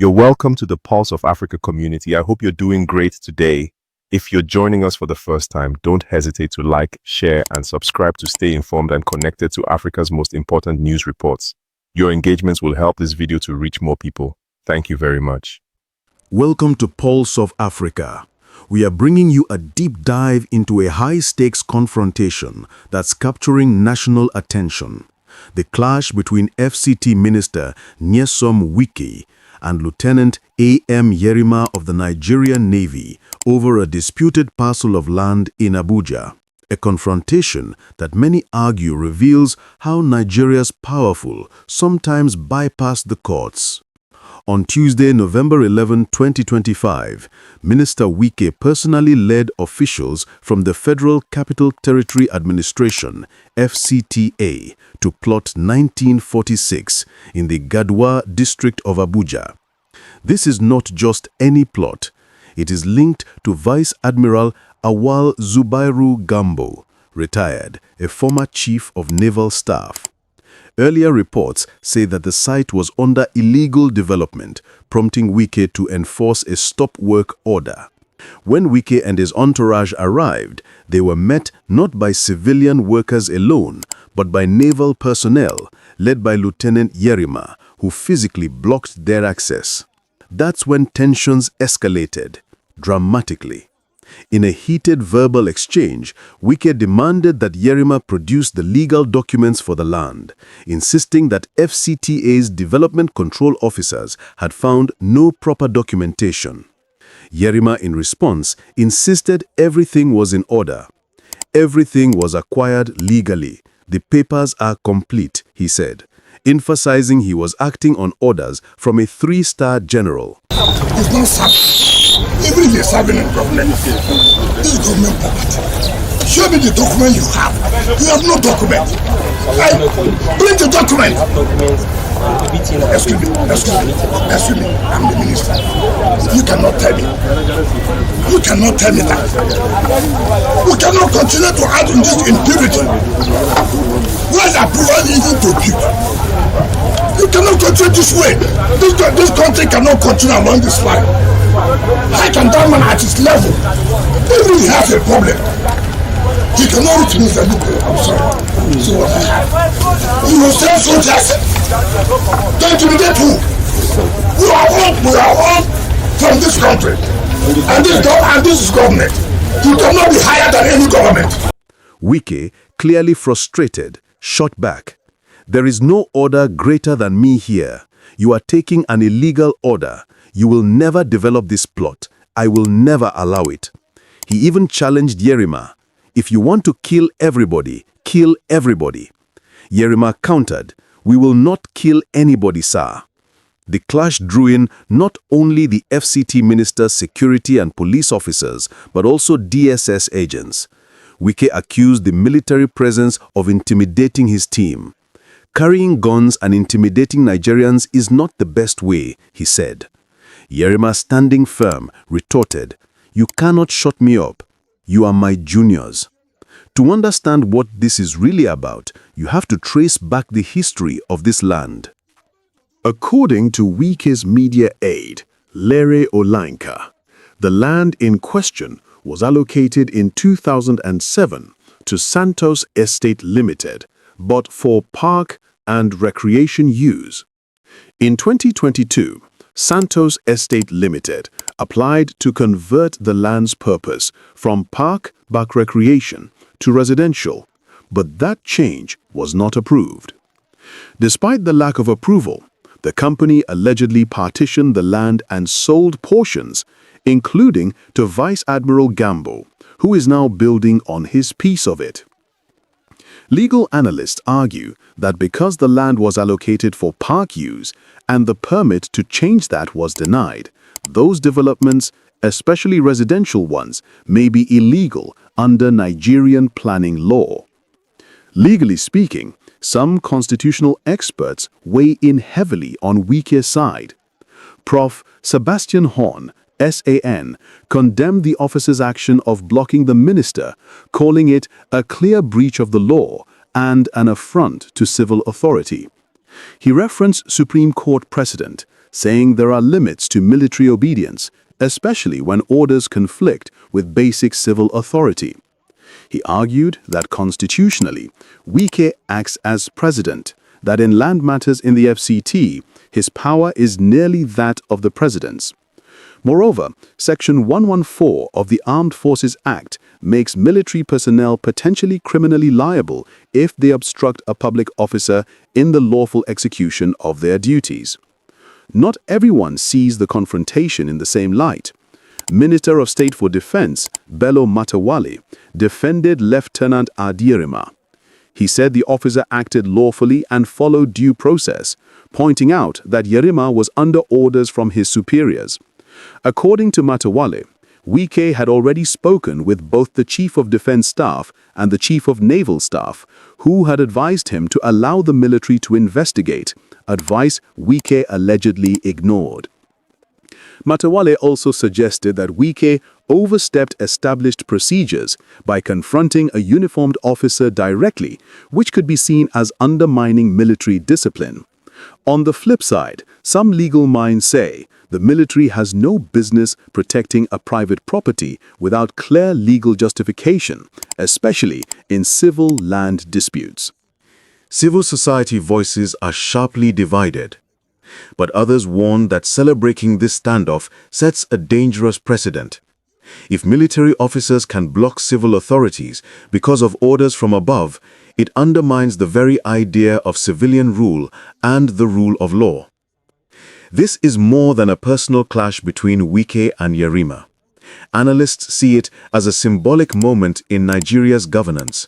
You're welcome to the Pulse of Africa community. I hope you're doing great today. If you're joining us for the first time, don't hesitate to like, share, and subscribe to stay informed and connected to Africa's most important news reports. Your engagements will help this video to reach more people. Thank you very much. Welcome to Pulse of Africa. We are bringing you a deep dive into a high-stakes confrontation that's capturing national attention. The clash between FCT Minister Nyesom Wike and Lieutenant A.M. Yerima of the Nigerian Navy over a disputed parcel of land in Abuja. A confrontation that many argue reveals how Nigeria's powerful sometimes bypass the courts. On Tuesday, November 11, 2025, Minister Wike personally led officials from the Federal Capital Territory Administration, FCTA, to Plot 1946 in the Gadwa district of Abuja. This is not just any plot. It is linked to Vice Admiral Awal Zubairu Gambo, retired, a former chief of naval staff. Earlier reports say that the site was under illegal development, prompting Wike to enforce a stop work order. When Wike and his entourage arrived, they were met not by civilian workers alone, but by naval personnel, led by Lieutenant Yerima, who physically blocked their access. That's when tensions escalated, dramatically. In a heated verbal exchange, Wike demanded that Yerima produce the legal documents for the land, insisting that FCTA's development control officers had found no proper documentation. Yerima, in response, insisted everything was in order. Everything was acquired legally. The papers are complete, he said, emphasizing he was acting on orders from a three-star general. It's not serving. Even if you're serving in government, this is government property. Show me the document you have. You have no document. Bring the document. Excuse me. I'm the minister. You cannot tell me. You cannot tell me that. We cannot continue to add in this impurity. Where's approval even to build? You cannot continue this way. This country cannot continue along this line. How can that man at his level, even if he has a problem, he cannot reach me and look, I'm sorry. See what I have. You will send soldiers. Don't intimidate who? We are all from this country. And this is government. You cannot be higher than any government. Wike, clearly frustrated, shot back. There is no order greater than me here. You are taking an illegal order. You will never develop this plot. I will never allow it. He even challenged Yerima. If you want to kill everybody, kill everybody. Yerima countered, we will not kill anybody, sir. The clash drew in not only the FCT minister's security and police officers, but also DSS agents. Wike accused the military presence of intimidating his team. Carrying guns and intimidating Nigerians is not the best way, he said. Yerima, standing firm, retorted, you cannot shut me up. You are my juniors. To understand what this is really about, you have to trace back the history of this land. According to Wike's media aide, Lere Olanka, the land in question was allocated in 2007 to Santos Estate Limited, but for park and recreation use. In 2022, Santos Estate Limited applied to convert the land's purpose from park/recreation to residential, but that change was not approved. Despite the lack of approval, the company allegedly partitioned the land and sold portions, including to Vice Admiral Gambo, who is now building on his piece of it. Legal analysts argue that because the land was allocated for park use and the permit to change that was denied, those developments, especially residential ones, may be illegal under Nigerian planning law. Legally speaking, some constitutional experts weigh in heavily on Wike's side. Prof. Sebastian Horn, SAN, condemned the officer's action of blocking the minister, calling it a clear breach of the law and an affront to civil authority. He referenced Supreme Court precedent, saying there are limits to military obedience, especially when orders conflict with basic civil authority. He argued that constitutionally, Wike acts as president, that in land matters in the FCT, his power is nearly that of the president's. Moreover, Section 114 of the Armed Forces Act makes military personnel potentially criminally liable if they obstruct a public officer in the lawful execution of their duties. Not everyone sees the confrontation in the same light. Minister of State for Defense, Bello Matawalle, defended Lieutenant Adirima. He said the officer acted lawfully and followed due process, pointing out that Yerima was under orders from his superiors. According to Matawalle, Wike had already spoken with both the Chief of Defense Staff and the Chief of Naval Staff, who had advised him to allow the military to investigate, advice Wike allegedly ignored. Matawalle also suggested that Wike overstepped established procedures by confronting a uniformed officer directly, which could be seen as undermining military discipline. On the flip side, some legal minds say the military has no business protecting a private property without clear legal justification, especially in civil land disputes. Civil society voices are sharply divided, but others warn that celebrating this standoff sets a dangerous precedent. If military officers can block civil authorities because of orders from above, it undermines the very idea of civilian rule and the rule of law. This is more than a personal clash between Wike and Yerima. Analysts see it as a symbolic moment in Nigeria's governance,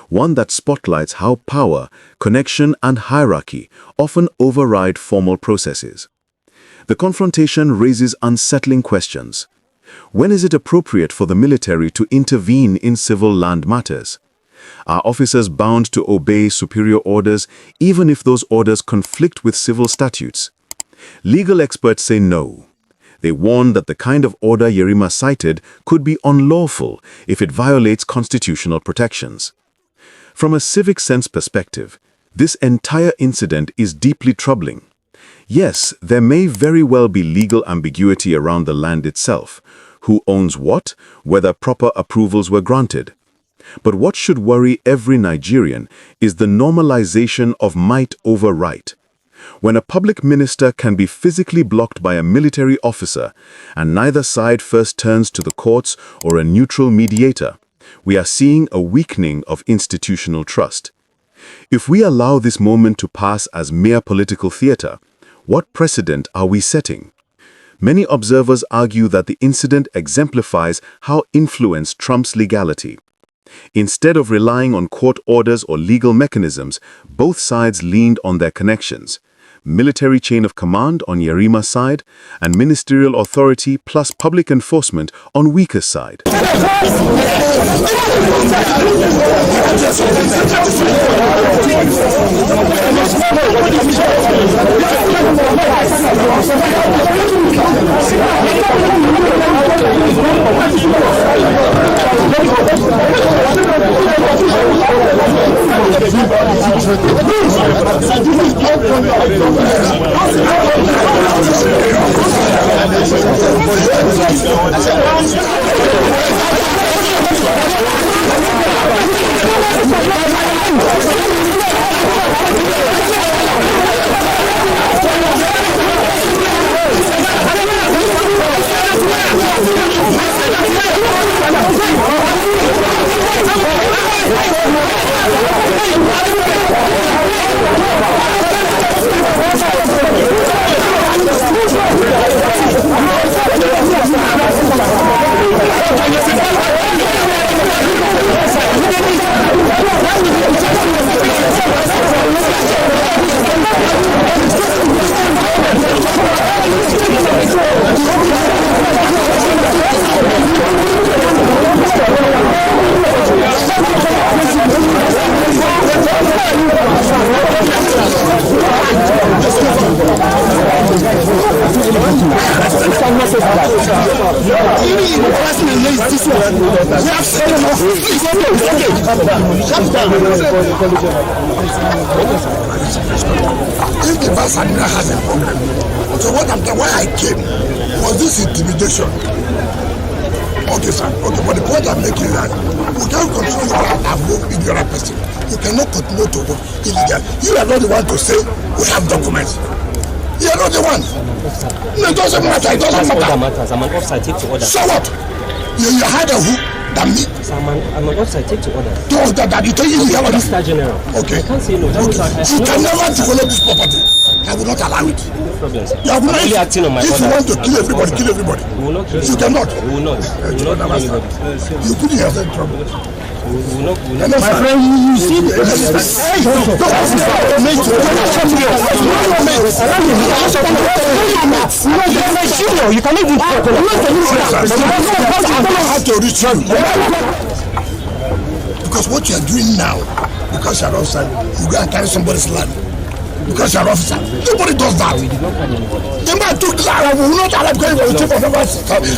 one that spotlights how power, connection, and hierarchy often override formal processes. The confrontation raises unsettling questions. When is it appropriate for the military to intervene in civil land matters? Are officers bound to obey superior orders even if those orders conflict with civil statutes? Legal experts say no. They warn that the kind of order Yerima cited could be unlawful if it violates constitutional protections. From a civic sense perspective, this entire incident is deeply troubling. Yes, there may very well be legal ambiguity around the land itself. Who owns what, whether proper approvals were granted. But what should worry every Nigerian is the normalization of might over right. When a public minister can be physically blocked by a military officer and neither side first turns to the courts or a neutral mediator, we are seeing a weakening of institutional trust. If we allow this moment to pass as mere political theater, what precedent are we setting? Many observers argue that the incident exemplifies how influence trumps legality. Instead of relying on court orders or legal mechanisms, both sides leaned on their connections. Military chain of command on Yerima's side, and ministerial authority plus public enforcement on Wike's side. Even this one. We have said enough. Please, if the vice admiral has a problem, so why I came was this intimidation. Okay, sir. Okay, but the point I'm making is that we can't continue to have no ignorant person. You cannot continue to work illegal. You are not the one to say we have documents. You are not the one. No, it doesn't matter. It doesn't matter. I'm an officer, take to order. So what? You had a who than me? I'm an officer, take to order. To order that you tell you have a Mr. General. Okay. I can't say no. Okay. You can never develop this property. I will not allow it. No problem, sir. You have I'm not. only acting on my If you orders. want to kill everybody, kill everybody. We will not kill You cannot. We will not. We will not kill anybody. You put yourself in trouble. We will not. My friend, you see the you can even I have to reach you. Because what you are doing now, because you are outside, you go and carry somebody's land. Because you are officer. Nobody does that. We did not carry anybody. The man took land, we will not allow because he was chief of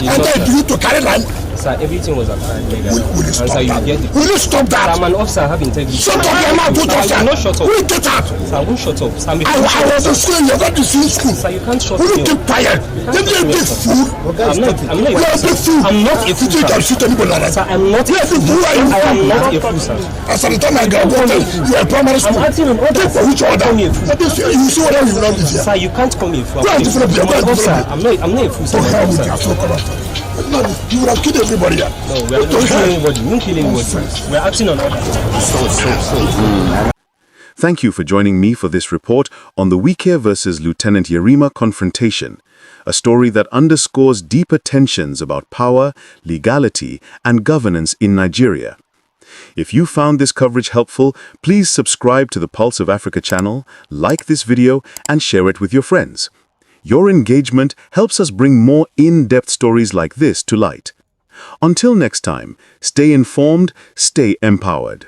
and then you to carry land. Sir, everything was applied legal. Will you stop Sir, that? you get it. Will you stop that? I'm an officer, I have integrity. Shut up your mouth, don't talk. Sir, you will not shut up. Will you get out? Sir, I won't shut up. Sir, I was in school, you're going to see school. Sir, you can't shut Will me you keep up. quiet? Then you're a big fool. I'm not You're a big fool. I'm not a You fool, think you can shoot anybody like that? Sir, I'm not a fool. Who are you? I am not a fool, sir. As at the time I graduated, you were in primary school. I'm acting on orders. For which order? Call me a fool. You see what you learned this year? Sir, you can't call me a fool. Go and develop your I'm an mind, officer. develop I'm not a fool, sir. Don't I'm help an with your officer. so corrupt. No, you would have killed everybody here. No, we are not killing anybody. We won't kill anybody. We are acting on orders. Thank you for joining me for this report on the Wike versus Lieutenant Yerima confrontation, a story that underscores deeper tensions about power, legality, and governance in Nigeria. If you found this coverage helpful, please subscribe to the Pulse of Africa channel, like this video, and share it with your friends. Your engagement helps us bring more in-depth stories like this to light. Until next time, stay informed, stay empowered.